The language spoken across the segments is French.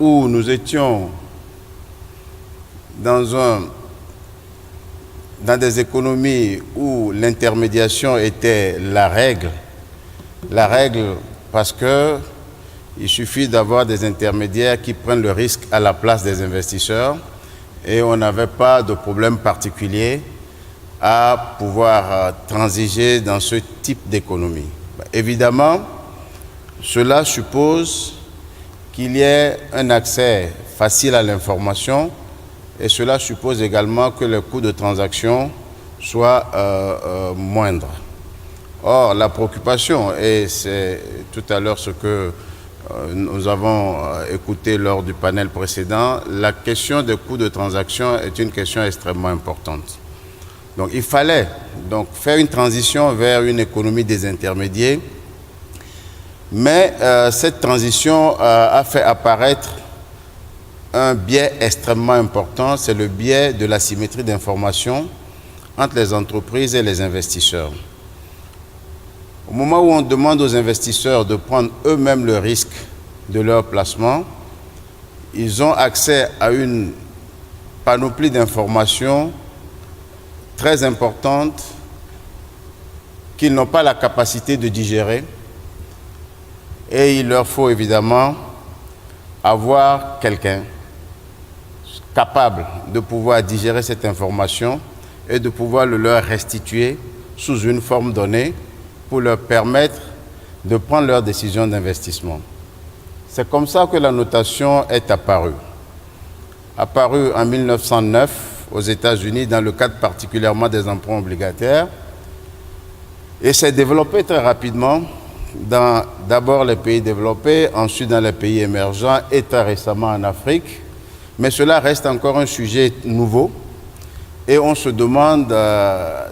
où nous étions dans des économies où l'intermédiation était la règle parce que il suffit d'avoir des intermédiaires qui prennent le risque à la place des investisseurs et on n'avait pas de problème particulier à pouvoir transiger dans ce type d'économie. Évidemment, cela suppose qu'il y ait un accès facile à l'information et cela suppose également que le coût de transaction soit moindre. Or, la préoccupation, et c'est tout à l'heure ce que nous avons écouté lors du panel précédent, la question des coûts de transaction est une question extrêmement importante. Donc il fallait faire une transition vers une économie des intermédiaires, mais cette transition a fait apparaître un biais extrêmement important, c'est le biais de l'asymétrie d'information entre les entreprises et les investisseurs. Au moment où on demande aux investisseurs de prendre eux-mêmes le risque de leur placement, ils ont accès à une panoplie d'informations très importante qu'ils n'ont pas la capacité de digérer et il leur faut évidemment avoir quelqu'un capable de pouvoir digérer cette information et de pouvoir le leur restituer sous une forme donnée pour leur permettre de prendre leurs décisions d'investissement. C'est comme ça que la notation est apparue. Apparue en 1909 aux États-Unis dans le cadre particulièrement des emprunts obligataires et s'est développée très rapidement dans d'abord les pays développés, ensuite dans les pays émergents et très récemment en Afrique. Mais cela reste encore un sujet nouveau et on se demande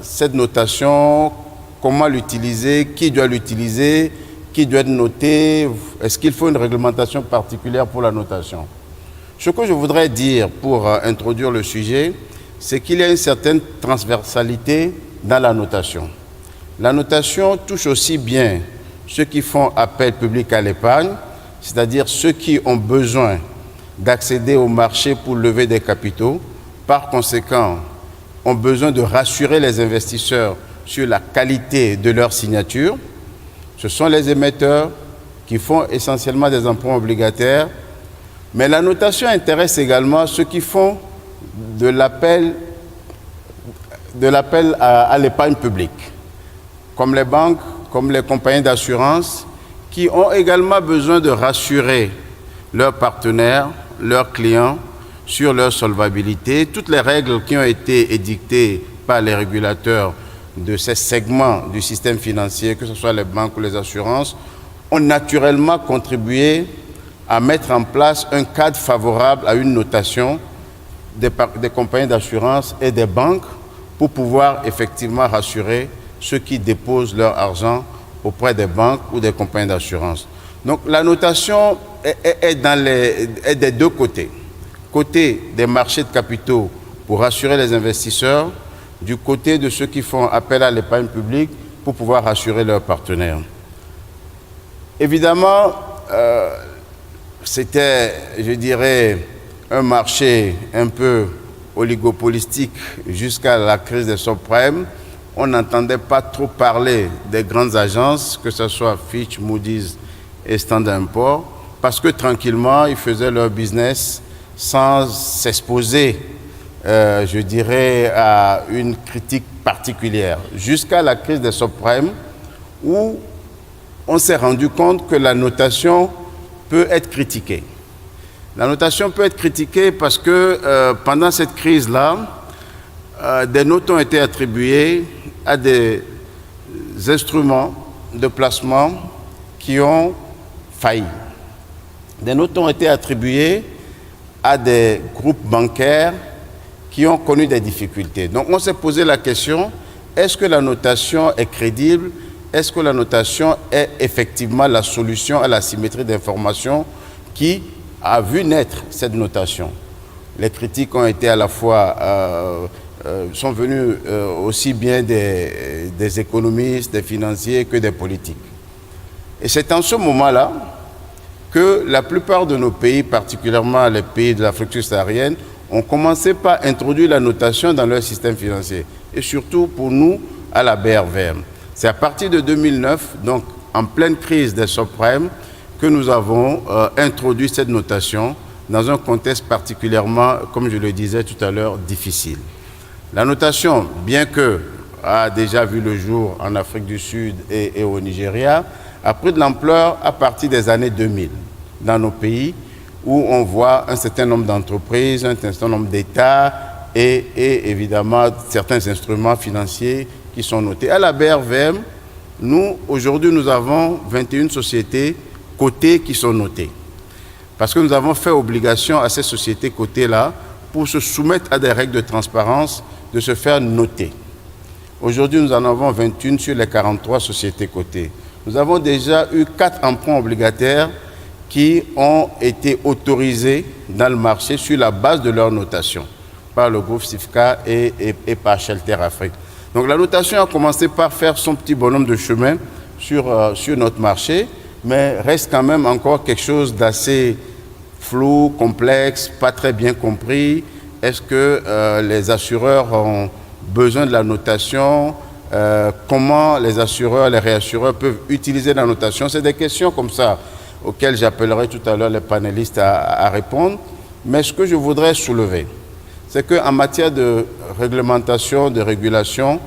cette notation, comment l'utiliser, qui doit l'utiliser, qui doit être noté, est-ce qu'il faut une réglementation particulière pour la notation? Ce que je voudrais dire pour introduire le sujet, c'est qu'il y a une certaine transversalité dans la notation. La notation touche aussi bien ceux qui font appel public à l'épargne, c'est-à-dire ceux qui ont besoin d'accéder au marché pour lever des capitaux, par conséquent, ont besoin de rassurer les investisseurs sur la qualité de leur signature. Ce sont les émetteurs qui font essentiellement des emprunts obligataires, mais la notation intéresse également ceux qui font de l'appel à l'épargne publique, comme les banques, comme les compagnies d'assurance, qui ont également besoin de rassurer leurs partenaires, leurs clients, sur leur solvabilité. Toutes les règles qui ont été édictées par les régulateurs de ces segments du système financier, que ce soit les banques ou les assurances, ont naturellement contribué à mettre en place un cadre favorable à une notation des compagnies d'assurance et des banques pour pouvoir effectivement rassurer ceux qui déposent leur argent auprès des banques ou des compagnies d'assurance. Donc la notation est des deux côtés. Côté des marchés de capitaux pour rassurer les investisseurs, du côté de ceux qui font appel à l'épargne publique pour pouvoir rassurer leurs partenaires. Évidemment, c'était, je dirais, un marché un peu oligopolistique jusqu'à la crise des subprimes. On n'entendait pas trop parler des grandes agences, que ce soit Fitch, Moody's et Standard & Poor's, parce que tranquillement, ils faisaient leur business sans s'exposer, je dirais, à une critique particulière. Jusqu'à la crise des subprimes, où on s'est rendu compte que la notation peut être critiquée. La notation peut être critiquée parce que pendant cette crise-là, des notes ont été attribuées à des instruments de placement qui ont failli. Des notes ont été attribuées à des groupes bancaires qui ont connu des difficultés. Donc on s'est posé la question, est-ce que la notation est crédible? Est-ce que la notation est effectivement la solution à la symétrie d'information qui a vu naître cette notation? Les critiques ont été à la fois, sont venues aussi bien des économistes, des financiers que des politiques. Et c'est en ce moment-là que la plupart de nos pays, particulièrement les pays de l'Afrique subsaharienne, ont commencé par introduire la notation dans leur système financier. Et surtout pour nous, à la BRVM. C'est à partir de 2009, donc en pleine crise des subprimes, que nous avons introduit cette notation dans un contexte particulièrement, comme je le disais tout à l'heure, difficile. La notation, bien que a déjà vu le jour en Afrique du Sud et au Nigeria, a pris de l'ampleur à partir des années 2000 dans nos pays où on voit un certain nombre d'entreprises, un certain nombre d'États et évidemment certains instruments financiers qui sont notés. À la BRVM, nous, aujourd'hui, nous avons 21 sociétés cotées qui sont notées. Parce que nous avons fait obligation à ces sociétés cotées-là, pour se soumettre à des règles de transparence, de se faire noter. Aujourd'hui, nous en avons 21 sur les 43 sociétés cotées. Nous avons déjà eu 4 emprunts obligataires qui ont été autorisés dans le marché sur la base de leur notation par le groupe SIFCA et par Shelter Afrique. Donc la notation a commencé par faire son petit bonhomme de chemin sur notre marché, mais reste quand même encore quelque chose d'assez flou, complexe, pas très bien compris. Est-ce que les assureurs ont besoin de la notation? Comment les assureurs, les réassureurs peuvent utiliser la notation? C'est des questions comme ça auxquelles j'appellerai tout à l'heure les panélistes à répondre. Mais ce que je voudrais soulever, c'est qu'en matière de réglementation, de régulation,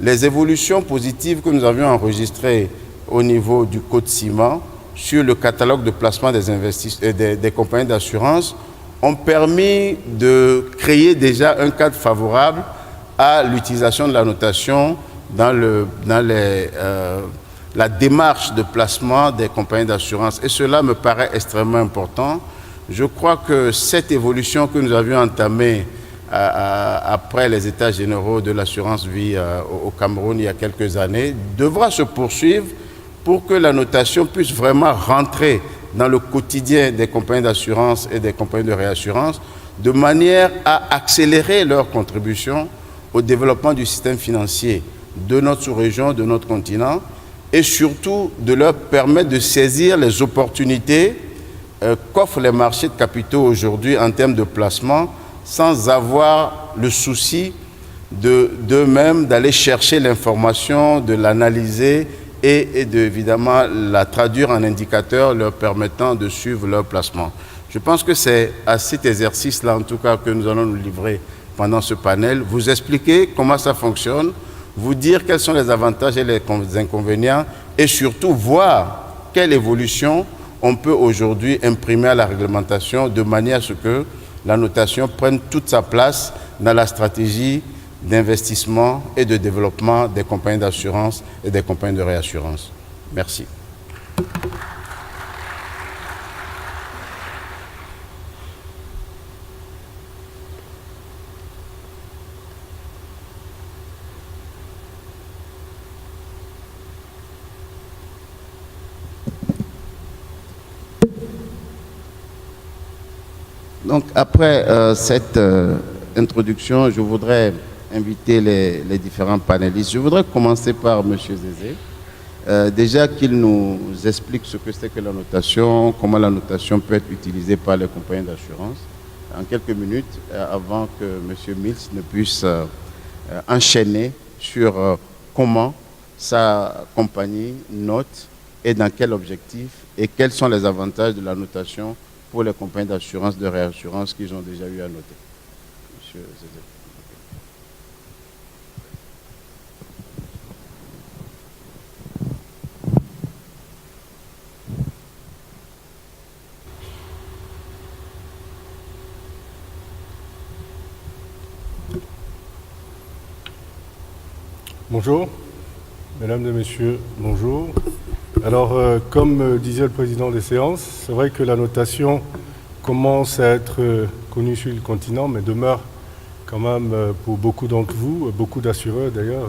les évolutions positives que nous avions enregistrées au niveau du Code ciment sur le catalogue de placement des compagnies d'assurance ont permis de créer déjà un cadre favorable à l'utilisation de la notation dans la démarche de placement des compagnies d'assurance. Et cela me paraît extrêmement important. Je crois que cette évolution que nous avions entamée après les états généraux de l'assurance vie au Cameroun il y a quelques années devra se poursuivre pour que la notation puisse vraiment rentrer dans le quotidien des compagnies d'assurance et des compagnies de réassurance de manière à accélérer leur contribution au développement du système financier de notre sous-région, de notre continent, et surtout de leur permettre de saisir les opportunités qu'offrent les marchés de capitaux aujourd'hui en termes de placement, sans avoir le souci d'eux-mêmes d'aller chercher l'information, de l'analyser et évidemment la traduire en indicateurs leur permettant de suivre leur placement. Je pense que c'est à cet exercice-là, en tout cas, que nous allons nous livrer pendant ce panel, vous expliquer comment ça fonctionne, vous dire quels sont les avantages et les inconvénients, et surtout voir quelle évolution on peut aujourd'hui imprimer à la réglementation de manière à ce que la notation prenne toute sa place dans la stratégie d'investissement et de développement des compagnies d'assurance et des compagnies de réassurance. Merci. Donc, après cette introduction, je voudrais inviter les différents panélistes. Je voudrais commencer par M. Zézé. Déjà qu'il nous explique ce que c'est que la notation, comment la notation peut être utilisée par les compagnies d'assurance. En quelques minutes, avant que M. Mills ne puisse enchaîner sur comment sa compagnie note et dans quel objectif et quels sont les avantages de la notation pour les compagnies d'assurance, de réassurance qu'ils ont déjà eu à noter. Monsieur Zézé. Bonjour, mesdames et messieurs, bonjour. Alors, comme disait le président des séances, c'est vrai que la notation commence à être connue sur le continent, mais demeure quand même pour beaucoup d'entre vous, beaucoup d'assureurs d'ailleurs,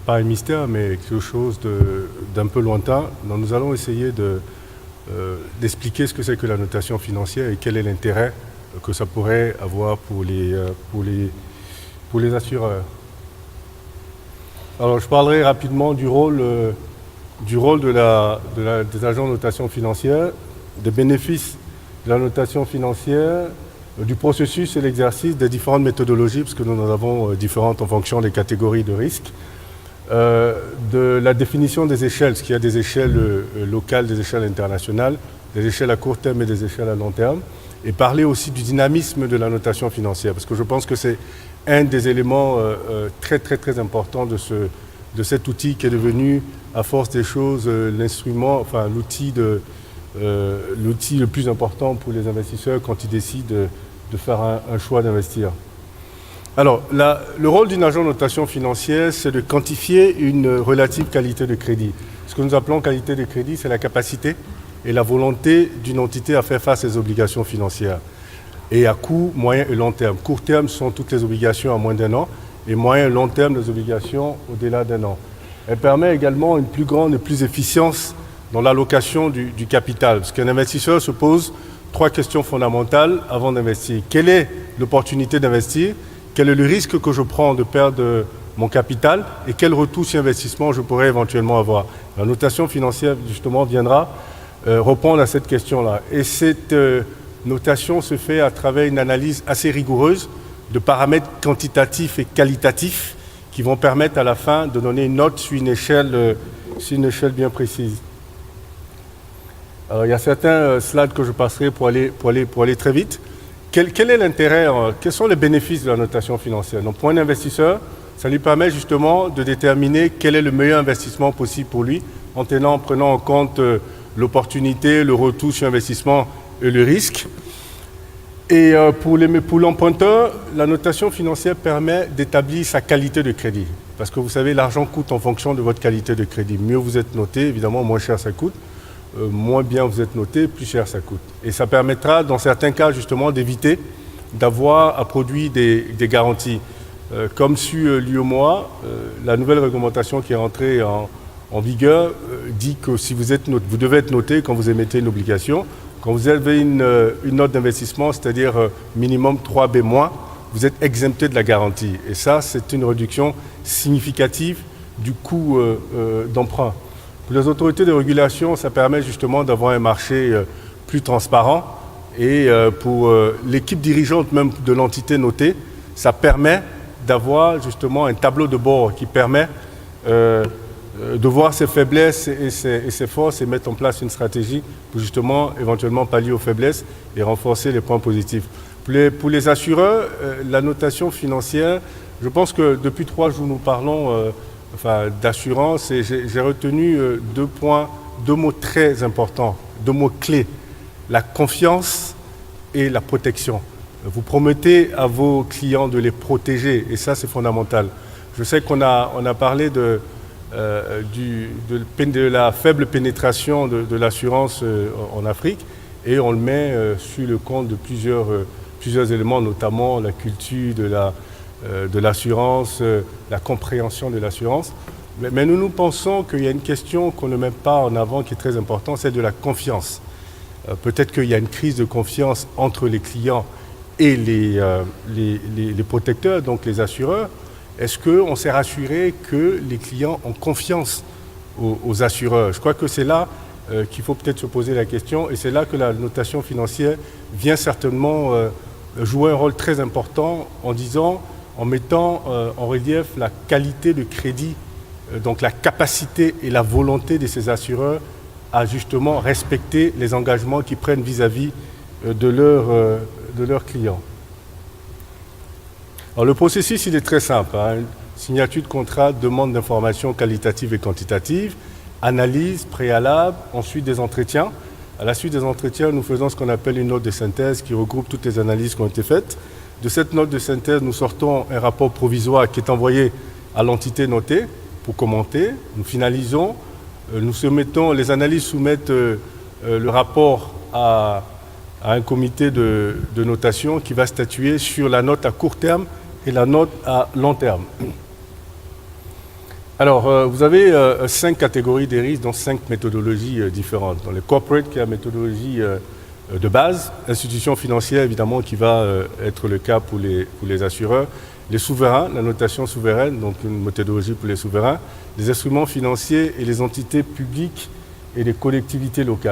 pas un mystère, mais quelque chose d'un peu lointain. Donc, nous allons essayer d'expliquer ce que c'est que la notation financière et quel est l'intérêt que ça pourrait avoir pour les assureurs. Alors, je parlerai rapidement du rôle du rôle des agents de notation financière, des bénéfices de la notation financière, du processus et l'exercice des différentes méthodologies, parce que nous en avons différentes en fonction des catégories de risques, de la définition des échelles, parce qu'il y a des échelles locales, des échelles internationales, des échelles à court terme et des échelles à long terme, et parler aussi du dynamisme de la notation financière, parce que je pense que c'est un des éléments très importants de cet outil qui est devenu, à force des choses, l'instrument, enfin l'outil le plus important pour les investisseurs quand ils décident de faire un choix d'investir. Alors, le rôle d'une agent de notation financière, c'est de quantifier une relative qualité de crédit. Ce que nous appelons qualité de crédit, c'est la capacité et la volonté d'une entité à faire face aux obligations financières. Et à court, moyen et long terme. Court terme sont toutes les obligations à moins d'1 an, et moyen et long terme, les obligations au-delà d'1 an. Elle permet également une plus grande et plus efficience dans l'allocation du capital. Parce qu'un investisseur se pose 3 questions fondamentales avant d'investir. Quelle est l'opportunité d'investir? Quel est le risque que je prends de perdre mon capital? Et quel retour sur investissement je pourrais éventuellement avoir? La notation financière, justement, viendra répondre à cette question-là. Et cette notation se fait à travers une analyse assez rigoureuse de paramètres quantitatifs et qualitatifs qui vont permettre à la fin de donner une note sur une échelle bien précise. Alors, il y a certains slides que je passerai pour aller très vite. Quel est l'intérêt, quels sont les bénéfices de la notation financière? Donc, pour un investisseur, ça lui permet justement de déterminer quel est le meilleur investissement possible pour lui en prenant en compte l'opportunité, le retour sur investissement et le risque. Et pour l'emprunteur, la notation financière permet d'établir sa qualité de crédit. Parce que vous savez, l'argent coûte en fonction de votre qualité de crédit. Mieux vous êtes noté, évidemment, moins cher ça coûte. Moins bien vous êtes noté, plus cher ça coûte. Et ça permettra, dans certains cas, justement, d'éviter d'avoir à produire des garanties. Comme sur l'UEMOA, la nouvelle réglementation qui est entrée en vigueur dit que si vous devez être noté quand vous émettez une obligation. Quand vous avez une note d'investissement, c'est-à-dire minimum 3B-, vous êtes exempté de la garantie. Et ça, c'est une réduction significative du coût d'emprunt. Pour les autorités de régulation, ça permet justement d'avoir un marché plus transparent. Et pour l'équipe dirigeante même de l'entité notée, ça permet d'avoir justement un tableau de bord qui permet de voir ses faiblesses et ses forces et mettre en place une stratégie pour justement éventuellement pallier aux faiblesses et renforcer les points positifs. Pour les assureurs, la notation financière, je pense que depuis 3 jours nous parlons d'assurance et j'ai retenu 2 mots très importants, 2 mots clés, la confiance et la protection. Vous promettez à vos clients de les protéger et ça c'est fondamental. Je sais qu'on a parlé de la faible pénétration de l'assurance en Afrique et on le met sur le compte de plusieurs éléments, notamment la culture de l'assurance, la compréhension de l'assurance. Mais nous pensons qu'il y a une question qu'on ne met pas en avant qui est très importante, c'est de la confiance. Peut-être qu'il y a une crise de confiance entre les clients et les protecteurs, donc les assureurs. Est-ce qu'on s'est rassuré que les clients ont confiance aux assureurs? Je crois que c'est là qu'il faut peut-être se poser la question et c'est là que la notation financière vient certainement jouer un rôle très important en mettant en relief la qualité de crédit, donc la capacité et la volonté de ces assureurs à justement respecter les engagements qu'ils prennent vis-à-vis de leurs clients. Alors, le processus, il est très simple. Signature de contrat, demande d'informations qualitatives et quantitatives, analyse préalable, ensuite des entretiens. À la suite des entretiens, nous faisons ce qu'on appelle une note de synthèse qui regroupe toutes les analyses qui ont été faites. De cette note de synthèse, nous sortons un rapport provisoire qui est envoyé à l'entité notée pour commenter. Nous finalisons, les analyses soumettent le rapport à un comité de notation qui va statuer sur la note à court terme et la note à long terme. Alors, vous avez 5 catégories des risques dans 5 méthodologies différentes. Dans les corporate, qui est la méthodologie de base, institutions financières, évidemment, qui va être le cas pour les assureurs, les souverains, la notation souveraine, donc une méthodologie pour les souverains, les instruments financiers et les entités publiques et les collectivités locales.